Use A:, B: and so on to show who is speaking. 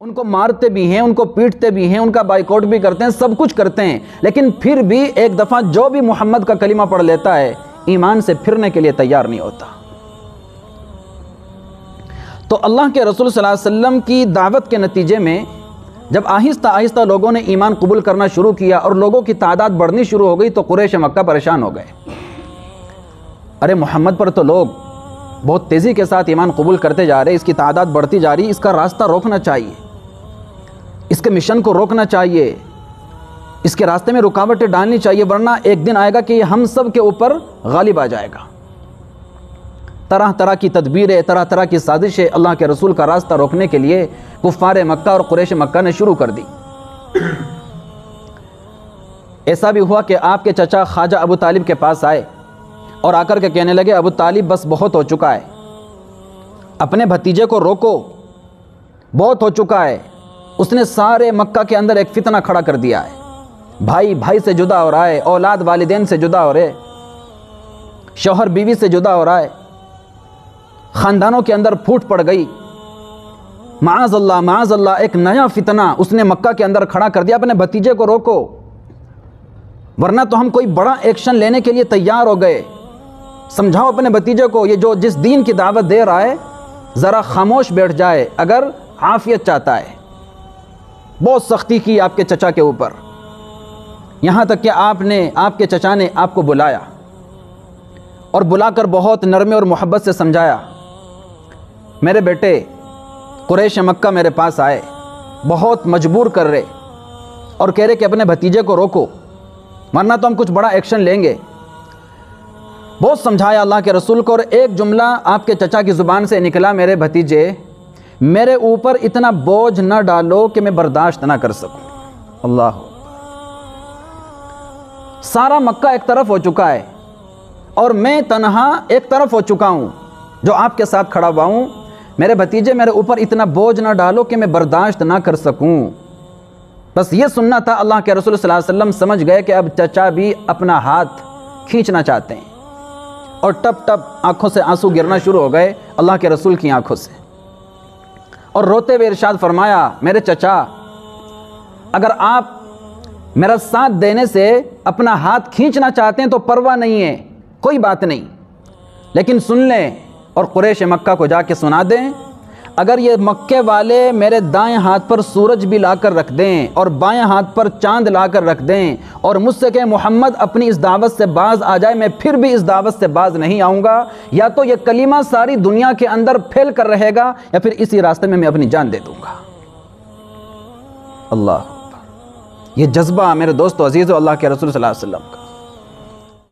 A: ان کو مارتے بھی ہیں، ان کو پیٹتے بھی ہیں، ان کا بائیکاٹ بھی کرتے ہیں، سب کچھ کرتے ہیں، لیکن پھر بھی ایک دفعہ جو بھی محمد کا کلمہ پڑھ لیتا ہے ایمان سے پھرنے کے لیے تیار نہیں ہوتا۔ تو اللہ کے رسول صلی اللہ علیہ وسلم کی دعوت کے نتیجے میں جب آہستہ آہستہ لوگوں نے ایمان قبول کرنا شروع کیا اور لوگوں کی تعداد بڑھنی شروع ہو گئی تو قریش مکہ پریشان ہو گئے۔ ارے محمد پر تو لوگ بہت تیزی کے ساتھ ایمان قبول کرتے جا رہے، اس کی تعداد بڑھتی جا رہی، اس کا راستہ روکنا چاہیے، اس کے مشن کو روکنا چاہیے، اس کے راستے میں رکاوٹیں ڈالنی چاہیے، ورنہ ایک دن آئے گا کہ یہ ہم سب کے اوپر غالب آ جائے گا۔ طرح طرح کی تدبیریں، طرح طرح کی سازشیں اللہ کے رسول کا راستہ روکنے کے لیے کفار مکہ اور قریش مکہ نے شروع کر دی۔ ایسا بھی ہوا کہ آپ کے چچا خواجہ ابو طالب کے پاس آئے اور آ کر کے کہنے لگے ابو طالب بس بہت ہو چکا ہے، اپنے بھتیجے کو روکو، بہت ہو چکا ہے۔ اس نے سارے مکہ کے اندر ایک فتنہ کھڑا کر دیا ہے، بھائی بھائی سے جدا ہو رہا ہے، اولاد والدین سے جدا ہو رہے، شوہر بیوی سے جدا ہو رہا ہے، خاندانوں کے اندر پھوٹ پڑ گئی، معاذ اللہ ایک نیا فتنہ اس نے مکہ کے اندر کھڑا کر دیا۔ اپنے بھتیجے کو روکو ورنہ تو ہم کوئی بڑا ایکشن لینے کے لیے تیار ہو گئے، سمجھاؤ اپنے بھتیجے کو یہ جو جس دین کی دعوت دے رہا ہے ذرا خاموش بیٹھ جائے اگر عافیت چاہتا ہے۔ بہت سختی کی آپ کے چچا کے اوپر، یہاں تک کہ آپ کے چچا نے آپ کو بلایا اور بلا کر بہت نرمی اور محبت سے سمجھایا، میرے بیٹے قریش مکہ میرے پاس آئے، بہت مجبور کر رہے اور کہہ رہے کہ اپنے بھتیجے کو روکو ورنہ تو ہم کچھ بڑا ایکشن لیں گے۔ بہت سمجھایا اللہ کے رسول کو، اور ایک جملہ آپ کے چچا کی زبان سے نکلا، میرے بھتیجے میرے اوپر اتنا بوجھ نہ ڈالو کہ میں برداشت نہ کر سکوں۔ اللہ، سارا مکہ ایک طرف ہو چکا ہے اور میں تنہا ایک طرف ہو چکا ہوں جو آپ کے ساتھ کھڑا ہوا ہوں، میرے بھتیجے میرے اوپر اتنا بوجھ نہ ڈالو کہ میں برداشت نہ کر سکوں۔ بس یہ سننا تھا۔ اللہ کے رسول صلی اللہ علیہ وسلم سمجھ گئے کہ اب چچا بھی اپنا ہاتھ کھینچنا چاہتے ہیں، اور ٹپ ٹپ آنکھوں سے آنسو گرنا شروع ہو گئے اللہ کے رسول کی آنکھوں سے، اور روتے ہوئے ارشاد فرمایا، میرے چچا اگر آپ میرا ساتھ دینے سے اپنا ہاتھ کھینچنا چاہتے ہیں تو پرواہ نہیں ہے، کوئی بات نہیں، لیکن سن لیں اور قریش مکہ کو جا کے سنا دیں، اگر یہ مکے والے میرے دائیں ہاتھ پر سورج بھی لا کر رکھ دیں اور بائیں ہاتھ پر چاند لا کر رکھ دیں اور مجھ سے کہ محمد اپنی اس دعوت سے باز آ جائے، میں پھر بھی اس دعوت سے باز نہیں آؤں گا، یا تو یہ کلمہ ساری دنیا کے اندر پھیل کر رہے گا یا پھر اسی راستے میں اپنی جان دے دوں گا۔ اللہ، یہ جذبہ میرے دوستو عزیزو اللہ کے رسول صلی اللہ علیہ وسلم کا۔